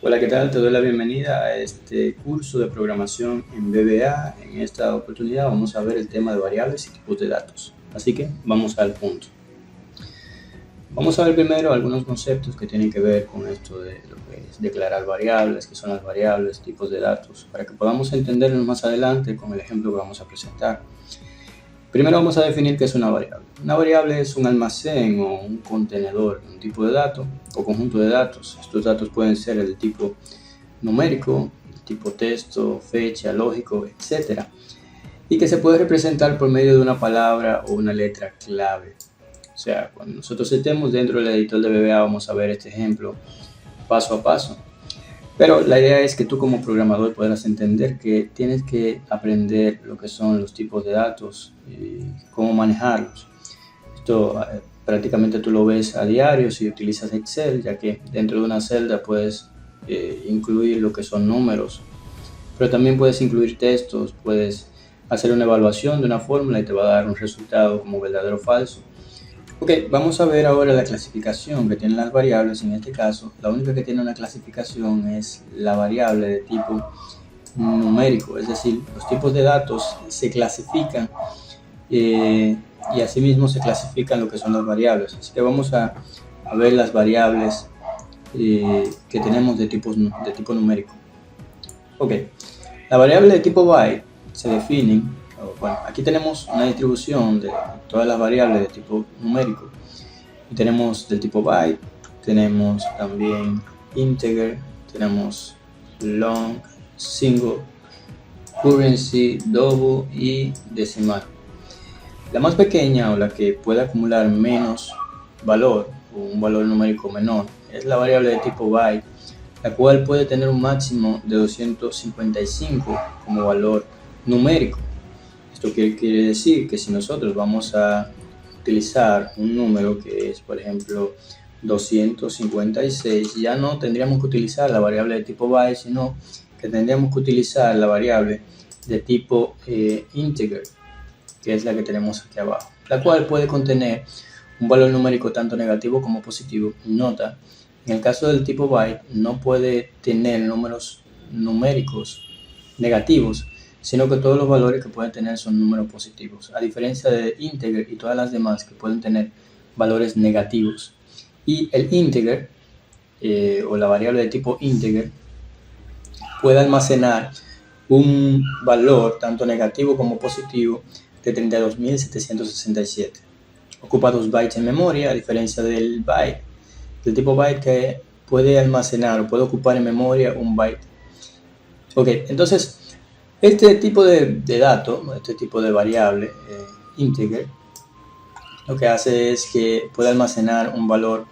Hola, ¿qué tal? Te doy la bienvenida a este curso de programación en VBA. En esta oportunidad vamos a ver el tema de variables y tipos de datos. Así que vamos al punto. Vamos a ver primero algunos conceptos que tienen que ver con esto de lo que es declarar variables, qué son las variables, tipos de datos, para que podamos entenderlo más adelante con el ejemplo que vamos a presentar. Primero vamos a definir qué es una variable. Una variable es un almacén o un contenedor de un tipo de dato o conjunto de datos. Estos datos pueden ser el tipo numérico, el tipo texto, fecha, lógico, etc. Y que se puede representar por medio de una palabra o una letra clave. O sea, cuando nosotros estemos dentro del editor de VBA vamos a ver este ejemplo paso a paso. Pero la idea es que tú como programador podrás entender que tienes que aprender lo que son los tipos de datos y cómo manejarlos. Esto prácticamente tú lo ves a diario si utilizas Excel, ya que dentro de una celda puedes incluir lo que son números, pero también puedes incluir textos, puedes hacer una evaluación de una fórmula y te va a dar un resultado como verdadero o falso. Ok, vamos a ver ahora la clasificación que tienen las variables. En este caso, la única que tiene una clasificación es la variable de tipo numérico, es decir, los tipos de datos se clasifican y asimismo se clasifican lo que son las variables. Así que vamos a ver las variables que tenemos de tipo numérico. Ok, la variable de tipo byte se definen. Bueno, aquí tenemos una distribución de todas las variables de tipo numérico. Y tenemos del tipo byte, tenemos también integer, tenemos long, single, currency, double y decimal. La más pequeña o la que puede acumular menos valor o un valor numérico menor es la variable de tipo byte, la cual puede tener un máximo de 255 como valor numérico. Esto quiere decir que si nosotros vamos a utilizar un número que es, por ejemplo, 256, ya no tendríamos que utilizar la variable de tipo byte, sino que tendríamos que utilizar la variable de tipo integer, que es la que tenemos aquí abajo, la cual puede contener un valor numérico tanto negativo como positivo. Nota, en el caso del tipo byte no puede tener números numéricos negativos, sino que todos los valores que pueden tener son números positivos, a diferencia de integer y todas las demás que pueden tener valores negativos. Y el integer, o la variable de tipo integer, puede almacenar un valor tanto negativo como positivo de 32.767. Ocupa 2 bytes en memoria, a diferencia del byte, del tipo byte, que puede almacenar o puede ocupar en memoria un byte. Ok, entonces este tipo de dato, este tipo de variable integer, lo que hace es que puede almacenar un valor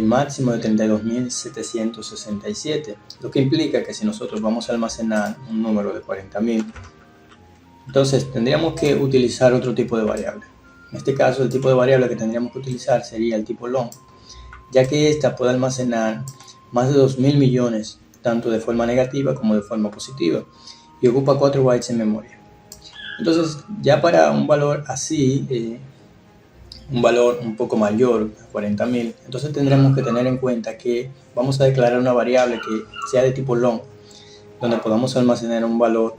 máximo de 32.767, lo que implica que si nosotros vamos a almacenar un número de 40.000, entonces tendríamos que utilizar otro tipo de variable. En este caso, el tipo de variable que tendríamos que utilizar sería el tipo long, ya que esta puede almacenar más de 2.000 millones, tanto de forma negativa como de forma positiva, y ocupa 4 bytes en memoria. Entonces, ya para un valor así, un valor un poco mayor, 40.000, entonces tendremos que tener en cuenta que vamos a declarar una variable que sea de tipo long, donde podamos almacenar un valor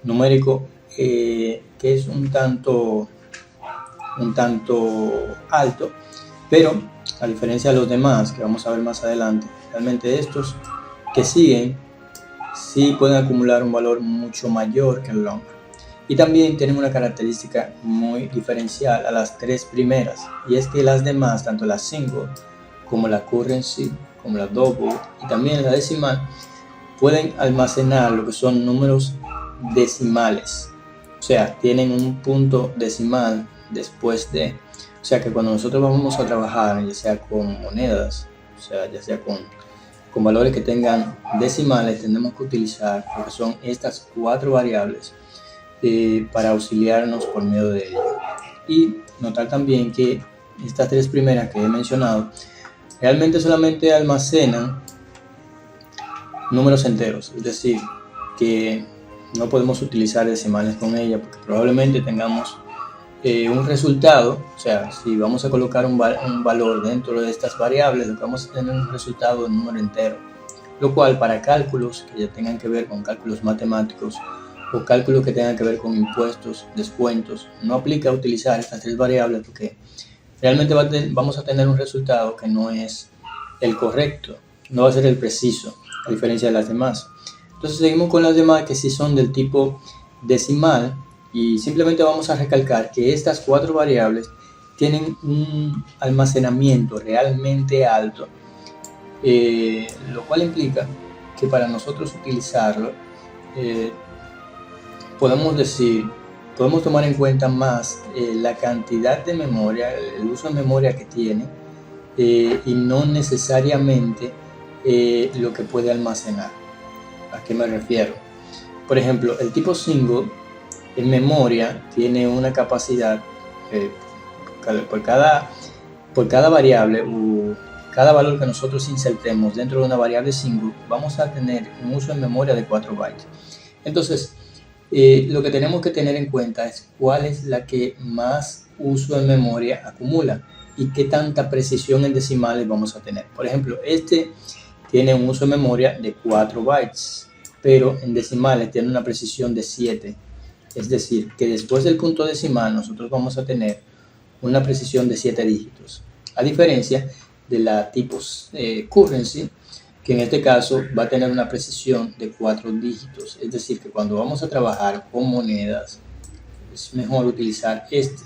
numérico que es un tanto alto, pero a diferencia de los demás que vamos a ver más adelante, realmente estos que siguen sí pueden acumular un valor mucho mayor que el long. Y también tienen una característica muy diferencial a las tres primeras, y es que las demás, tanto la single como la currency, como la double y también la decimal, pueden almacenar lo que son números decimales. O sea, tienen un punto decimal después de. O sea que cuando nosotros vamos a trabajar, ya sea con monedas, o sea, ya sea con valores que tengan decimales, tenemos que utilizar lo que son estas 4 variables para auxiliarnos por medio de ello. Y notar también que estas 3 primeras que he mencionado realmente solamente almacenan números enteros, es decir, que no podemos utilizar decimales con ella porque probablemente tengamos un resultado. O sea, si vamos a colocar un valor dentro de estas variables, lo que vamos a tener un resultado de número entero. lo cual para cálculos que ya tengan que ver con cálculos matemáticos o cálculos que tengan que ver con impuestos, descuentos, no aplica utilizar estas tres variables porque realmente vamos a tener un resultado que no es el correcto, no va a ser el preciso, a diferencia de las demás. Entonces seguimos con las demás que sí son del tipo decimal y simplemente vamos a recalcar que estas cuatro variables tienen un almacenamiento realmente alto, lo cual implica que para nosotros utilizarlo podemos tomar en cuenta más la cantidad de memoria, el uso de memoria que tiene y no necesariamente lo que puede almacenar. ¿A qué me refiero? Por ejemplo, el tipo single en memoria tiene una capacidad por cada variable o cada valor que nosotros insertemos dentro de una variable single, vamos a tener un uso en memoria de 4 bytes. Entonces, lo que tenemos que tener en cuenta es cuál es la que más uso en memoria acumula y qué tanta precisión en decimales vamos a tener. Por ejemplo, este tiene un uso de memoria de 4 bytes, pero en decimales tiene una precisión de 7. Es decir, que después del punto decimal nosotros vamos a tener una precisión de 7 dígitos. A diferencia de la tipo currency, que en este caso va a tener una precisión de 4 dígitos. Es decir, que cuando vamos a trabajar con monedas, es mejor utilizar este.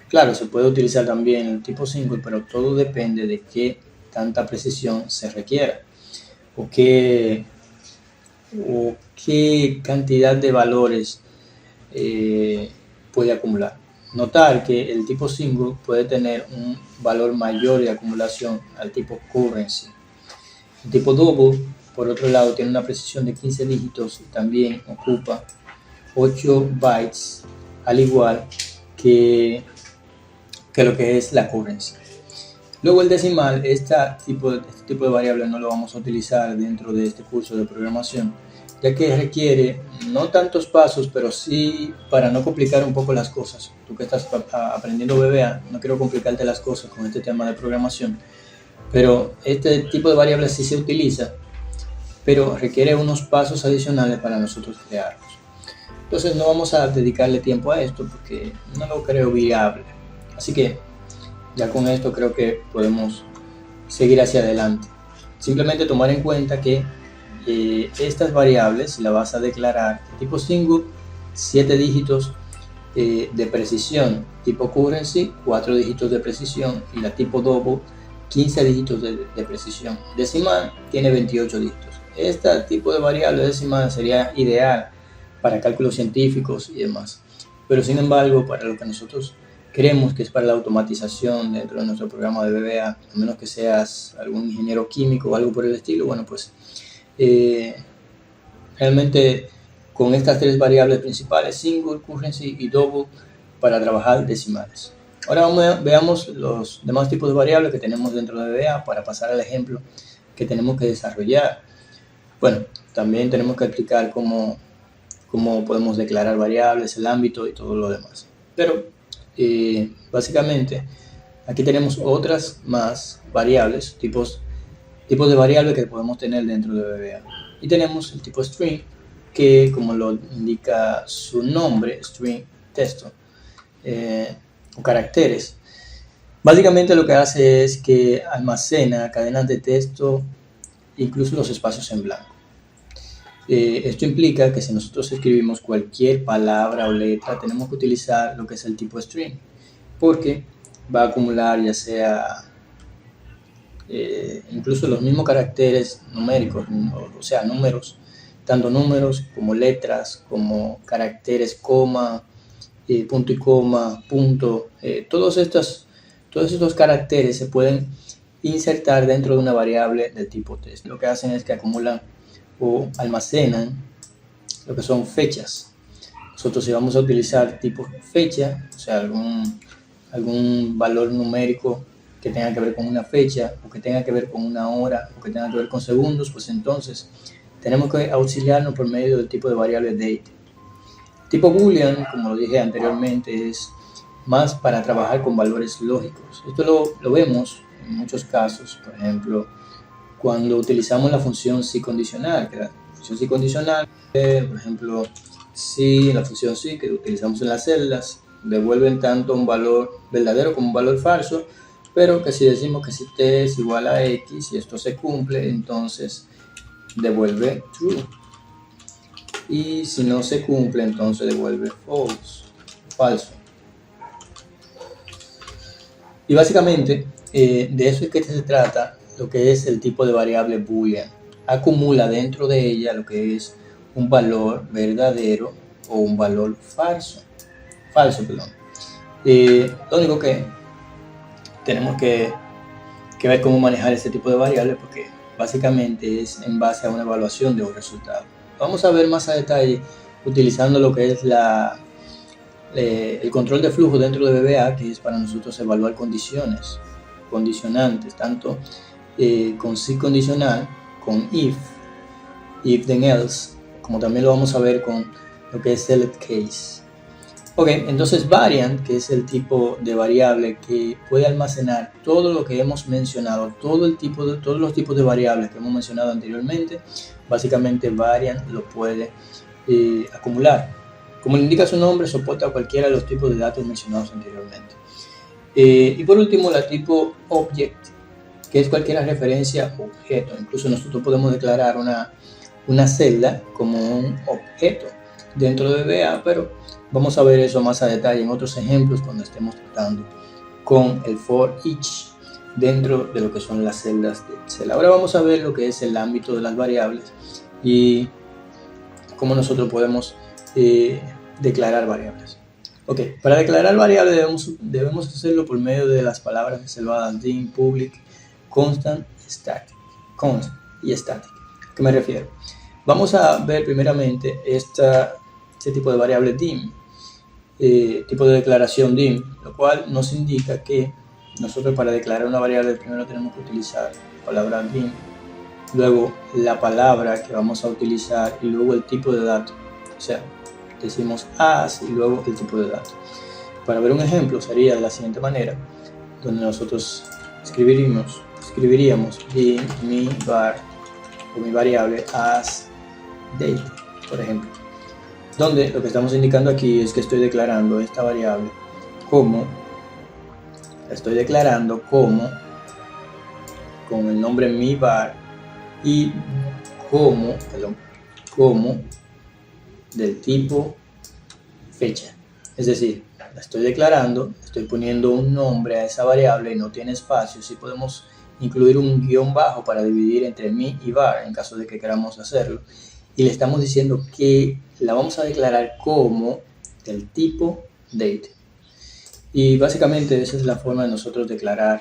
Claro, se puede utilizar también el tipo single, pero todo depende de qué tanta precisión se requiera o qué cantidad de valores puede acumular. Notar que el tipo single puede tener un valor mayor de acumulación al tipo currency. El tipo double, por otro lado, tiene una precisión de 15 dígitos y también ocupa 8 bytes, al igual que lo que es la currency. Luego el decimal, este tipo de variable no lo vamos a utilizar dentro de este curso de programación, ya que requiere no tantos pasos, pero sí, para no complicar un poco las cosas. Tú que estás aprendiendo VBA, no quiero complicarte las cosas con este tema de programación, pero este tipo de variables sí se utiliza, pero requiere unos pasos adicionales para nosotros crearlos. Entonces no vamos a dedicarle tiempo a esto porque no lo creo viable. Así que ya con esto creo que podemos seguir hacia adelante. Simplemente tomar en cuenta que estas variables las vas a declarar tipo single, 7 dígitos de precisión, tipo currency, 4 dígitos de precisión y la tipo double, 15 dígitos de precisión. Decimal tiene 28 dígitos. Este tipo de variable decimal sería ideal para cálculos científicos y demás, pero sin embargo para lo que nosotros creemos que es para la automatización dentro de nuestro programa de VBA, a menos que seas algún ingeniero químico o algo por el estilo, bueno, pues realmente con estas tres variables principales, single, currency y double, para trabajar decimales. Ahora veamos los demás tipos de variables que tenemos dentro de VBA para pasar al ejemplo que tenemos que desarrollar. Bueno, también tenemos que explicar cómo podemos declarar variables, el ámbito y todo lo demás. Pero básicamente aquí tenemos otras más variables, tipos de variables que podemos tener dentro de VBA. Y tenemos el tipo string, que como lo indica su nombre, string, texto o caracteres. Básicamente lo que hace es que almacena cadenas de texto, incluso los espacios en blanco. Esto implica que si nosotros escribimos cualquier palabra o letra, tenemos que utilizar lo que es el tipo string, porque va a acumular ya sea incluso los mismos caracteres numéricos, o sea, números, tanto números como letras, como caracteres, coma, punto y coma, punto, todos estos caracteres se pueden insertar dentro de una variable del tipo text. Lo que hacen es que acumulan o almacenan lo que son fechas. Nosotros si vamos a utilizar tipo fecha, o sea, algún valor numérico que tenga que ver con una fecha, o que tenga que ver con una hora, o que tenga que ver con segundos, pues entonces tenemos que auxiliarnos por medio del tipo de variable date. Tipo boolean, como lo dije anteriormente, es más para trabajar con valores lógicos. Esto lo vemos en muchos casos, por ejemplo, cuando utilizamos la función si condicional, que la función si condicional, por ejemplo, si la función si que utilizamos en las celdas devuelven tanto un valor verdadero como un valor falso, pero que si decimos que si t es igual a x y esto se cumple, entonces devuelve true, y si no se cumple, entonces devuelve falso. Y básicamente de eso es que se trata lo que es el tipo de variable boolean. Acumula dentro de ella lo que es un valor verdadero o un valor falso. Lo único que tenemos que ver cómo manejar este tipo de variables, porque básicamente es en base a una evaluación de un resultado. Vamos a ver más a detalle utilizando lo que es el control de flujo dentro de VBA, que es para nosotros evaluar condicionantes, tanto con si condicional, con if then else, como también lo vamos a ver con lo que es select case. Ok, entonces variant, que es el tipo de variable que puede almacenar todo lo que hemos mencionado, todos los tipos de variables que hemos mencionado anteriormente, básicamente variant lo puede acumular. Como le indica su nombre, soporta cualquiera de los tipos de datos mencionados anteriormente. Y por último, la tipo object, que es cualquier referencia a objeto. Incluso nosotros podemos declarar una celda como un objeto dentro de VBA, pero vamos a ver eso más a detalle en otros ejemplos cuando estemos tratando con el for each dentro de lo que son las celdas de Excel. Ahora vamos a ver lo que es el ámbito de las variables y cómo nosotros podemos declarar variables. Ok, para declarar variables debemos hacerlo por medio de las palabras reservadas dim, public, constant y static. ¿A qué me refiero? Vamos a ver primeramente este tipo de variable dim, tipo de declaración dim, lo cual nos indica que nosotros para declarar una variable primero tenemos que utilizar la palabra dim, luego la palabra que vamos a utilizar y luego el tipo de dato. O sea, decimos as y luego el tipo de dato. Para ver un ejemplo sería de la siguiente manera, donde nosotros escribiríamos dim mi var o mi variable as date, por ejemplo, donde lo que estamos indicando aquí es que estoy declarando esta variable como con el nombre mi var y como del tipo fecha. Es decir, la estoy declarando, estoy poniendo un nombre a esa variable y no tiene espacio. Si podemos incluir un guión bajo para dividir entre mi y var en caso de que queramos hacerlo, y le estamos diciendo que la vamos a declarar como del tipo date. Y básicamente esa es la forma de nosotros declarar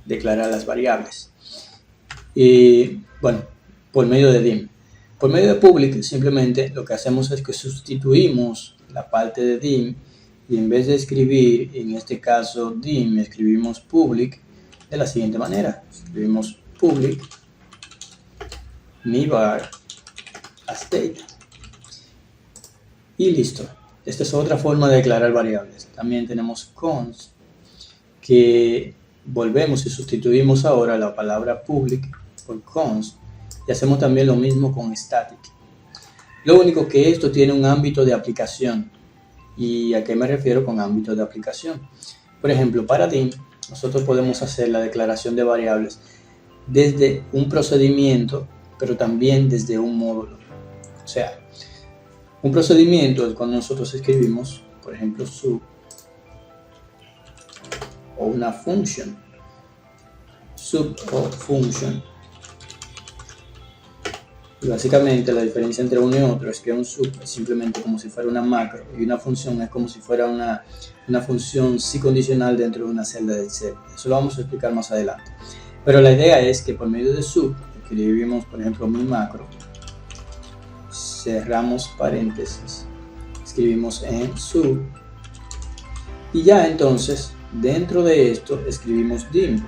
las variables. Bueno, por medio de dim. Por medio de public, simplemente lo que hacemos es que sustituimos la parte de dim y en vez de escribir, en este caso dim, escribimos public de la siguiente manera. Escribimos public mi var as date y listo. Esta es otra forma de declarar variables. También tenemos const, que volvemos y sustituimos ahora la palabra public por const, y hacemos también lo mismo con static. Lo único que esto tiene un ámbito de aplicación. ¿Y a qué me refiero con ámbito de aplicación? Por ejemplo, para dim nosotros podemos hacer la declaración de variables desde un procedimiento, pero también desde un módulo. O sea, un procedimiento es cuando nosotros escribimos, por ejemplo, sub o una function, sub o function. Y básicamente la diferencia entre uno y otro es que un sub es simplemente como si fuera una macro y una función es como si fuera una función si condicional dentro de una celda de Excel. Eso lo vamos a explicar más adelante. Pero la idea es que por medio de sub escribimos, por ejemplo, mi macro, cerramos paréntesis, escribimos en sub y ya entonces dentro de esto escribimos dim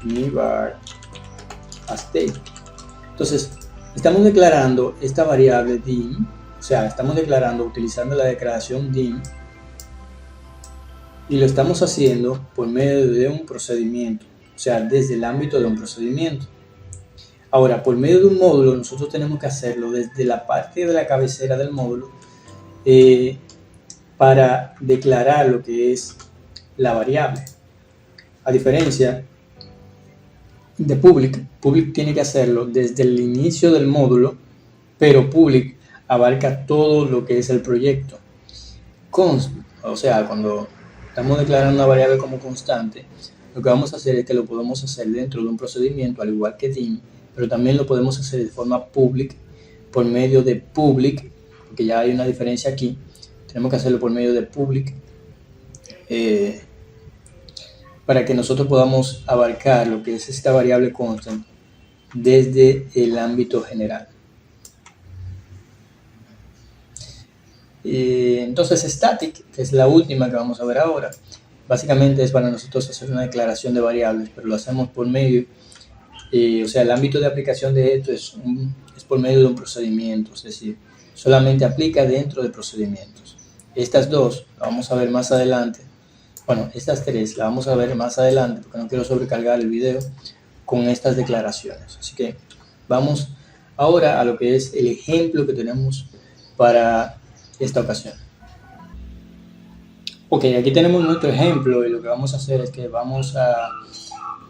mi var as date. Entonces estamos declarando esta variable dim, o sea, estamos declarando utilizando la declaración dim y lo estamos haciendo por medio de un procedimiento, o sea, desde el ámbito de un procedimiento. Ahora, por medio de un módulo, nosotros tenemos que hacerlo desde la parte de la cabecera del módulo para declarar lo que es la variable. A diferencia de public tiene que hacerlo desde el inicio del módulo, pero public abarca todo lo que es el proyecto. Const, o sea, cuando estamos declarando una variable como constante, lo que vamos a hacer es que lo podemos hacer dentro de un procedimiento, al igual que dim, pero también lo podemos hacer de forma public, por medio de public, porque ya hay una diferencia aquí. Tenemos que hacerlo por medio de public, para que nosotros podamos abarcar lo que es esta variable constant desde el ámbito general. Entonces static, que es la última que vamos a ver ahora, básicamente es para nosotros hacer una declaración de variables, pero lo hacemos por medio, o sea, el ámbito de aplicación de esto es por medio de un procedimiento, es decir, solamente aplica dentro de procedimientos. Estas dos las vamos a ver más adelante. Bueno, estas tres las vamos a ver más adelante porque no quiero sobrecargar el video con estas declaraciones. Así que vamos ahora a lo que es el ejemplo que tenemos para esta ocasión. Ok, aquí tenemos nuestro ejemplo y lo que vamos a hacer es que vamos a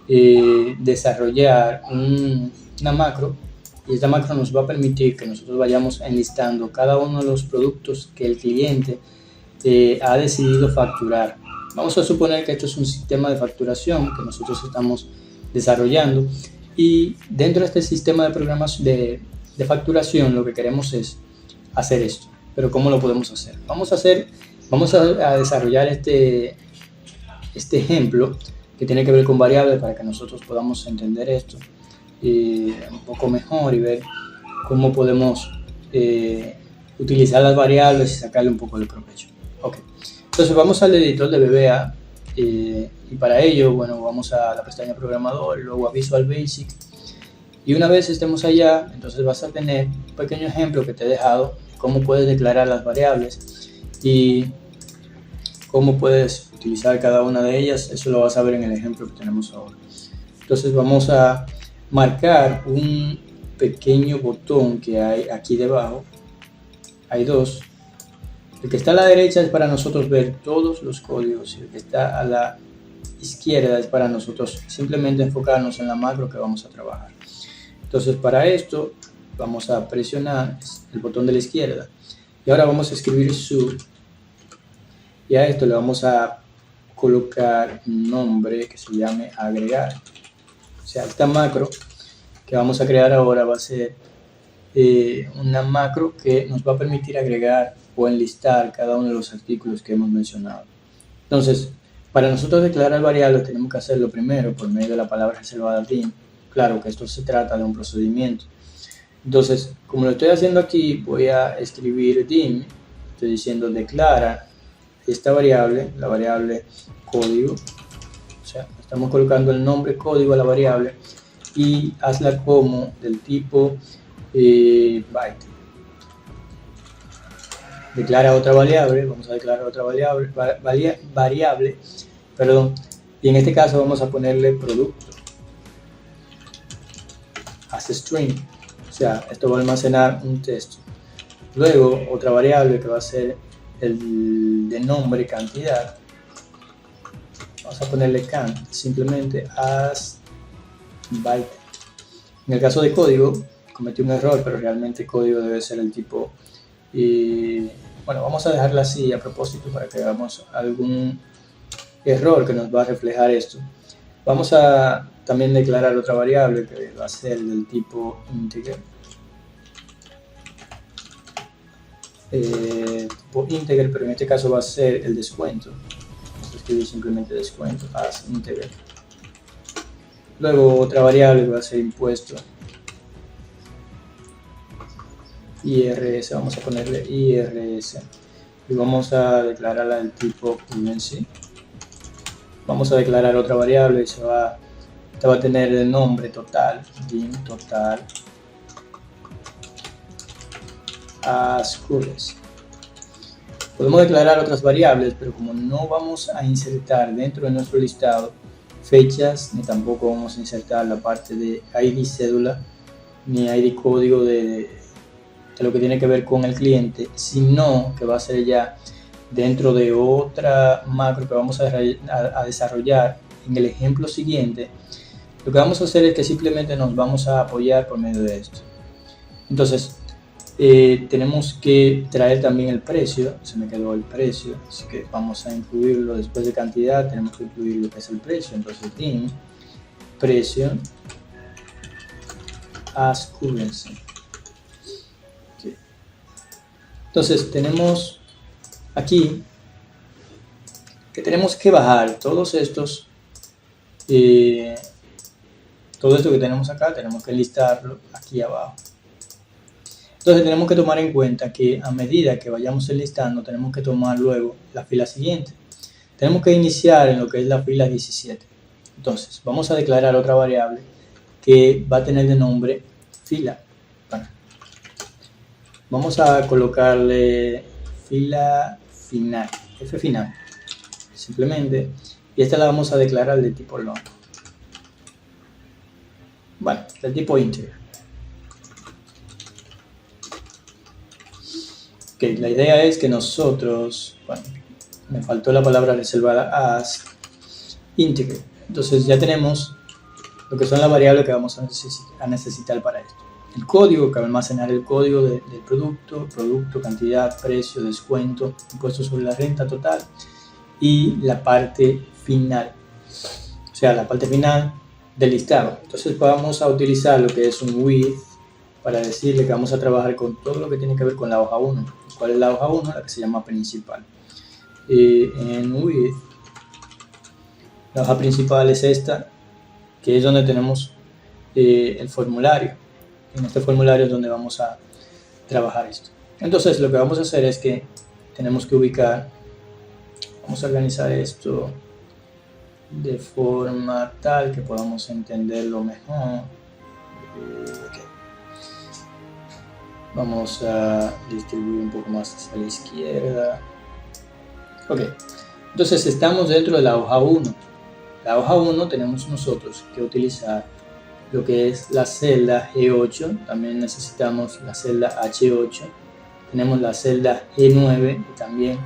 desarrollar una macro, y esta macro nos va a permitir que nosotros vayamos enlistando cada uno de los productos que el cliente ha decidido facturar. Vamos a suponer que esto es un sistema de facturación que nosotros estamos desarrollando, y dentro de este sistema de programación de facturación lo que queremos es hacer esto. Pero ¿cómo lo podemos hacer? Vamos a desarrollar este ejemplo que tiene que ver con variables para que nosotros podamos entender esto un poco mejor y ver cómo podemos utilizar las variables y sacarle un poco de provecho. Ok, entonces vamos al editor de VBA y para ello, bueno, vamos a la pestaña programador, luego a Visual Basic, y una vez estemos allá, entonces vas a tener un pequeño ejemplo que te he dejado, cómo puedes declarar las variables y cómo puedes utilizar cada una de ellas. Eso lo vas a ver en el ejemplo que tenemos ahora. Entonces vamos a marcar un pequeño botón que hay aquí debajo. Hay dos. El que está a la derecha es para nosotros ver todos los códigos, y el que está a la izquierda es para nosotros simplemente enfocarnos en la macro que vamos a trabajar. Entonces para esto vamos a presionar el botón de la izquierda y ahora vamos a escribir sub, y a esto le vamos a colocar un nombre que se llame agregar. O sea, esta macro que vamos a crear ahora va a ser una macro que nos va a permitir agregar o enlistar cada uno de los artículos que hemos mencionado. Entonces, para nosotros declarar variables tenemos que hacerlo primero por medio de la palabra reservada dim. Claro que esto se trata de un procedimiento. Entonces, como lo estoy haciendo aquí, voy a escribir dim, estoy diciendo declara esta variable, la variable código, o sea, estamos colocando el nombre código a la variable, y hazla como del tipo byte. Declara otra variable, vamos a declarar otra variable, y en este caso vamos a ponerle producto as string, o sea, esto va a almacenar un texto. Luego otra variable que va a ser el de nombre cantidad, vamos a ponerle count, simplemente as byte. En el caso de código cometí un error, pero realmente código debe ser el tipo, y bueno, vamos a dejarla así a propósito para que hagamos algún error que nos va a reflejar esto. Vamos a también declarar otra variable que va a ser del tipo integer, pero en este caso va a ser el descuento. Vamos a escribir simplemente descuento as integer. Luego otra variable que va a ser impuesto IRS, vamos a ponerle IRS, y vamos a declararla del tipo currency. Vamos a declarar otra variable, esta va a tener el nombre total, dim total as currency. Podemos declarar otras variables, pero como no vamos a insertar dentro de nuestro listado fechas, ni tampoco vamos a insertar la parte de ID cédula, ni ID código de lo que tiene que ver con el cliente, sino que va a ser ya dentro de otra macro que vamos a desarrollar en el ejemplo siguiente. Lo que vamos a hacer es que simplemente nos vamos a apoyar por medio de esto. Entonces, tenemos que traer también el precio. Se me quedó el precio, así que vamos a incluirlo después de cantidad. Tenemos que incluir lo que es el precio. Entonces, dim precio as currency. Okay. Entonces, tenemos aquí que tenemos que bajar todos estos. Todo esto que tenemos acá tenemos que listarlo aquí abajo. Entonces tenemos que tomar en cuenta que a medida que vayamos enlistando tenemos que tomar luego la fila siguiente. Tenemos que iniciar en lo que es la fila 17. Entonces vamos a declarar otra variable que va a tener de nombre fila. Bueno, vamos a colocarle fila final, f final, simplemente, y esta la vamos a declarar de tipo long. Bueno, del tipo integer. Ok, la idea es que nosotros, bueno, me faltó la palabra reservada as integer. Entonces ya tenemos lo que son las variables que vamos a necesitar para esto. El código, que va a almacenar el código del producto, cantidad, precio, descuento, impuesto sobre la renta total, y la parte final, o sea, la parte final del listado. Entonces vamos a utilizar lo que es un with para decirle que vamos a trabajar con todo lo que tiene que ver con la hoja 1. ¿Cuál es la hoja 1? La que se llama principal. En with, la hoja principal es esta, que es donde tenemos el formulario. En este formulario es donde vamos a trabajar esto. Entonces lo que vamos a hacer es que tenemos que ubicar, vamos a organizar esto de forma tal que podamos entenderlo mejor. Okay. Vamos a distribuir un poco más hacia la izquierda. Ok, entonces estamos dentro de la hoja 1. La hoja 1 tenemos nosotros que utilizar lo que es la celda G8, también necesitamos la celda H8, tenemos la celda G9 y también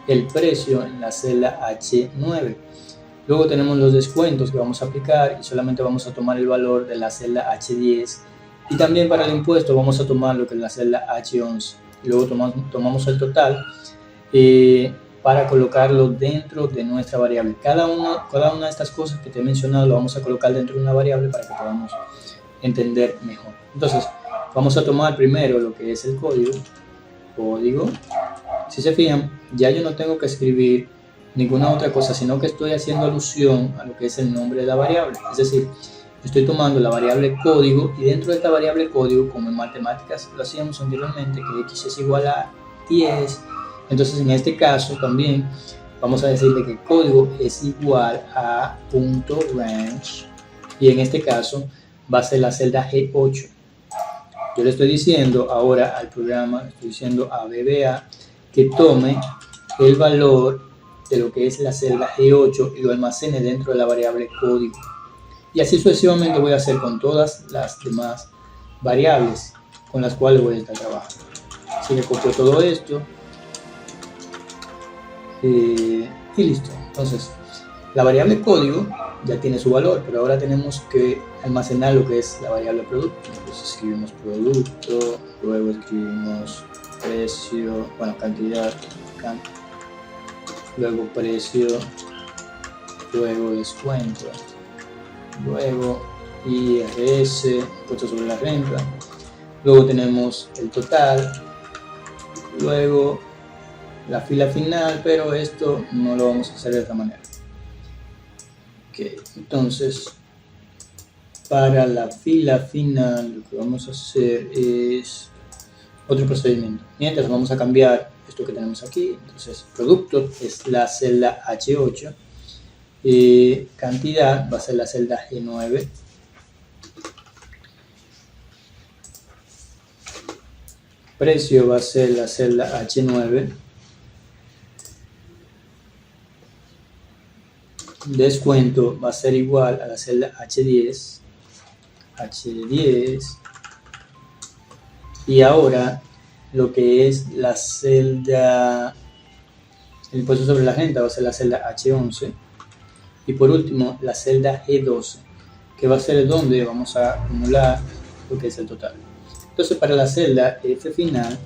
el precio en la celda H9. Luego tenemos los descuentos que vamos a aplicar y solamente vamos a tomar el valor de la celda H10. Y también para el impuesto vamos a tomar lo que es la celda H11. Y luego tomamos el total para colocarlo dentro de nuestra variable. Cada una de estas cosas que te he mencionado lo vamos a colocar dentro de una variable para que podamos entender mejor. Entonces vamos a tomar primero lo que es el código. Si se fijan, ya yo no tengo que escribir ninguna otra cosa, sino que estoy haciendo alusión a lo que es el nombre de la variable. Es decir, estoy tomando la variable código y dentro de esta variable código, como en matemáticas lo hacíamos anteriormente, que x es igual a 10, entonces en este caso también vamos a decirle que código es igual a .range y en este caso va a ser la celda G8. Yo le estoy diciendo ahora al programa, estoy diciendo a VBA que tome el valor de lo que es la celda G8 y lo almacene dentro de la variable código. Y así sucesivamente voy a hacer con todas las demás variables con las cuales voy a estar trabajando. Así que copio todo esto y listo. Entonces, la variable código ya tiene su valor, pero ahora tenemos que almacenar lo que es la variable producto. Entonces escribimos producto, luego escribimos precio, bueno, cantidad, luego precio, luego descuento, luego IRS, impuesto sobre la renta, luego tenemos el total, luego la fila final, pero esto no lo vamos a hacer de esta manera. Okay, entonces para la fila final lo que vamos a hacer es otro procedimiento. Mientras vamos a cambiar esto que tenemos aquí. Entonces producto es la celda H8, cantidad va a ser la celda G9, precio va a ser la celda H9 descuento va a ser igual a la celda H10, y ahora lo que es la celda, el impuesto sobre la renta, va a ser la celda H11, y por último la celda G12, que va a ser donde vamos a acumular lo que es el total. Entonces, para la celda F final,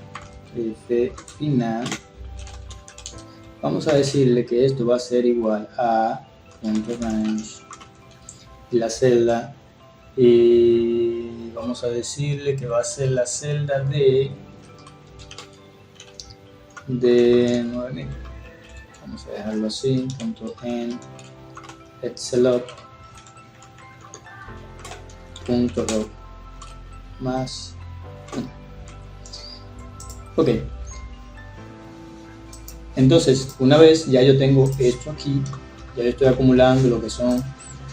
vamos a decirle que esto va a ser igual a punto range, y la celda, y vamos a decirle que va a ser la celda de 9000. Vamos a dejarlo así, punto en Excelot punto row más 1. Ok, entonces una vez ya yo tengo esto aquí, ya yo estoy acumulando lo que son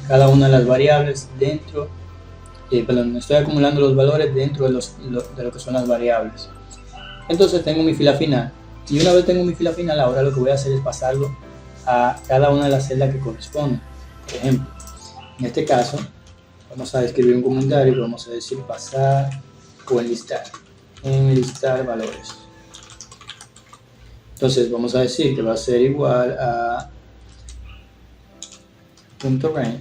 cada una de las variables dentro, estoy acumulando los valores dentro de lo que son las variables. Entonces tengo mi fila final, y una vez tengo mi fila final, ahora lo que voy a hacer es pasarlo a cada una de las celdas que corresponden. Por ejemplo, en este caso vamos a escribir un comentario y vamos a decir pasar o enlistar valores. Entonces vamos a decir que va a ser igual a .range.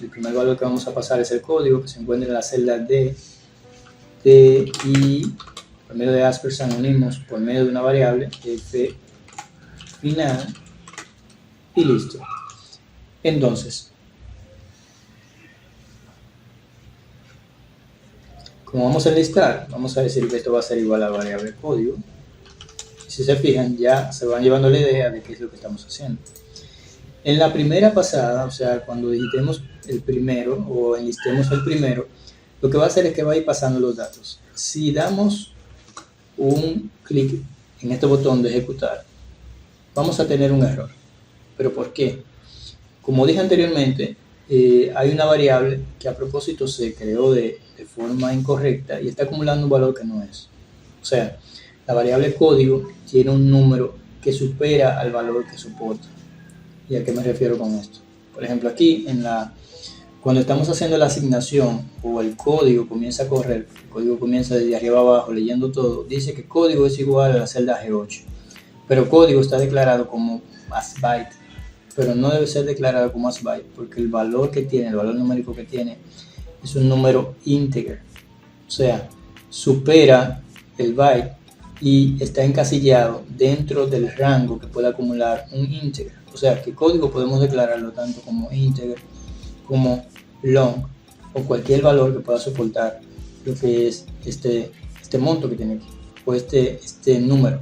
El primer valor que vamos a pasar es el código que se encuentra en la celda D, y por medio de aspersand unimos por medio de una variable f final y listo. Entonces, como vamos a enlistar, vamos a decir que esto va a ser igual a la variable código. Si se fijan, ya se van llevando la idea de qué es lo que estamos haciendo. En la primera pasada, o sea, cuando digitemos el primero o enlistemos el primero, lo que va a hacer es que va a ir pasando los datos. Si damos un clic en este botón de ejecutar, vamos a tener un error. ¿Pero por qué? Como dije anteriormente, hay una variable que a propósito se creó de forma incorrecta y está acumulando un valor que no es. O sea, la variable código tiene un número que supera al valor que soporta. ¿Y a qué me refiero con esto? Por ejemplo, aquí cuando estamos haciendo la asignación o el código comienza a correr, el código comienza desde arriba abajo leyendo todo, dice que código es igual a la celda G8, pero código está declarado como ASByte, pero no debe ser declarado como ASByte porque el valor que tiene, el valor numérico que tiene, es un número íntegro, o sea, supera el byte y está encasillado dentro del rango que puede acumular un íntegro. O sea, que código podemos declararlo tanto como integer, como long, o cualquier valor que pueda soportar lo que es este monto que tiene aquí, o este número.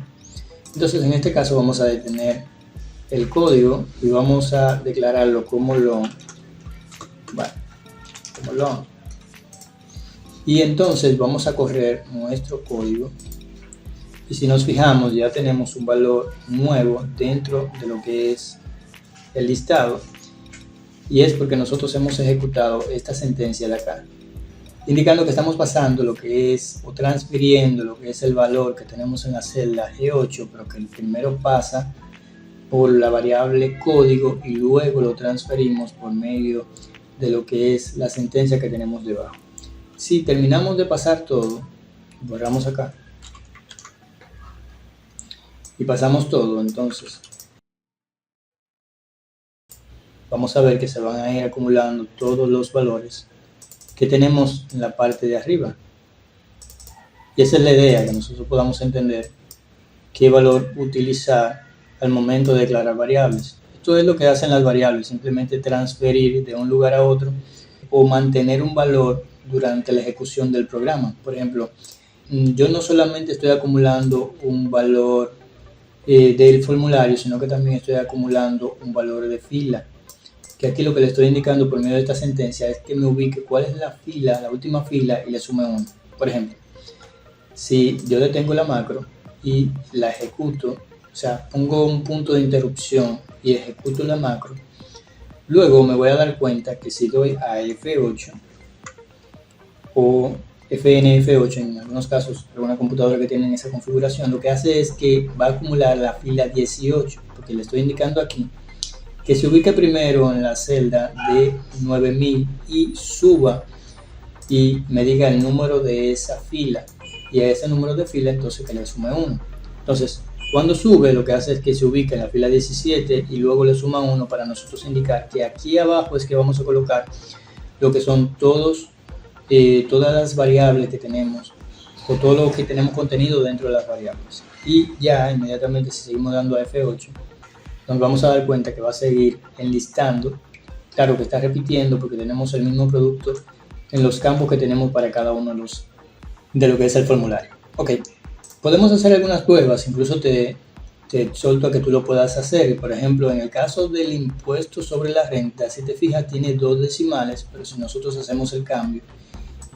Entonces, en este caso vamos a detener el código y vamos a declararlo como long. Bueno, como long. Y entonces vamos a correr nuestro código. Y si nos fijamos, ya tenemos un valor nuevo dentro de lo que es el listado, y es porque nosotros hemos ejecutado esta sentencia de acá, indicando que estamos pasando lo que es, o transfiriendo lo que es el valor que tenemos en la celda G8, pero que el primero pasa por la variable código y luego lo transferimos por medio de lo que es la sentencia que tenemos debajo. Si terminamos de pasar todo, borramos acá y pasamos todo, entonces vamos a ver que se van a ir acumulando todos los valores que tenemos en la parte de arriba. Y esa es la idea, que nosotros podamos entender qué valor utilizar al momento de declarar variables. Esto es lo que hacen las variables, simplemente transferir de un lugar a otro o mantener un valor durante la ejecución del programa. Por ejemplo, yo no solamente estoy acumulando un valor del formulario, sino que también estoy acumulando un valor de fila, que aquí lo que le estoy indicando por medio de esta sentencia es que me ubique cuál es la fila, la última fila, y le sume 1. Por ejemplo, si yo detengo la macro y la ejecuto, o sea, pongo un punto de interrupción y ejecuto la macro, luego me voy a dar cuenta que si doy a F8 o FNF8, en algunos casos, alguna computadora que tienen esa configuración, lo que hace es que va a acumular la fila 18, porque le estoy indicando aquí que se ubique primero en la celda de 9000 y suba y me diga el número de esa fila, y a ese número de fila entonces que le sume 1. Entonces cuando sube, lo que hace es que se ubica en la fila 17 y luego le suma 1 para nosotros indicar que aquí abajo es que vamos a colocar lo que son todas las variables que tenemos, o todo lo que tenemos contenido dentro de las variables. Y ya inmediatamente, si seguimos dando a F8, nos vamos a dar cuenta que va a seguir enlistando. Claro que está repitiendo porque tenemos el mismo producto en los campos que tenemos para cada uno de lo que es el formulario. Ok, podemos hacer algunas pruebas, incluso te exhorto a que tú lo puedas hacer. Por ejemplo, en el caso del impuesto sobre la renta, si te fijas, tiene 2 decimales, pero si nosotros hacemos el cambio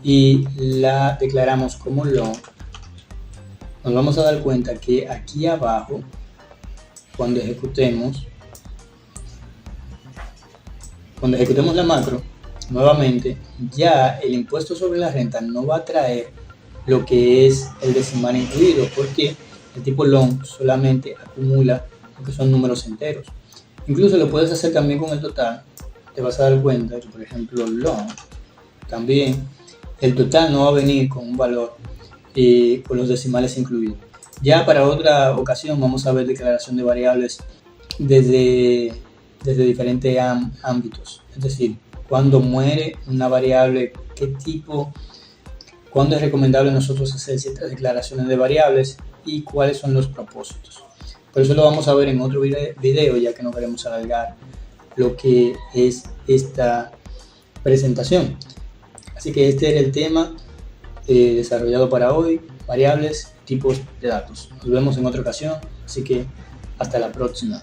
y la declaramos como long, nos vamos a dar cuenta que aquí abajo, cuando ejecutemos la macro, nuevamente ya el impuesto sobre la renta no va a traer lo que es el decimal incluido, porque el tipo long solamente acumula lo que son números enteros. Incluso lo puedes hacer también con el total. Te vas a dar cuenta que, por ejemplo, long también el total no va a venir con un valor con los decimales incluidos. Ya para otra ocasión vamos a ver declaración de variables desde diferentes ámbitos, es decir, cuando muere una variable, qué tipo, cuándo es recomendable nosotros hacer ciertas declaraciones de variables y cuáles son los propósitos. Por eso lo vamos a ver en otro video, ya que no queremos alargar lo que es esta presentación. Así que este era el tema desarrollado para hoy: variables, tipos de datos. Nos vemos en otra ocasión, así que hasta la próxima.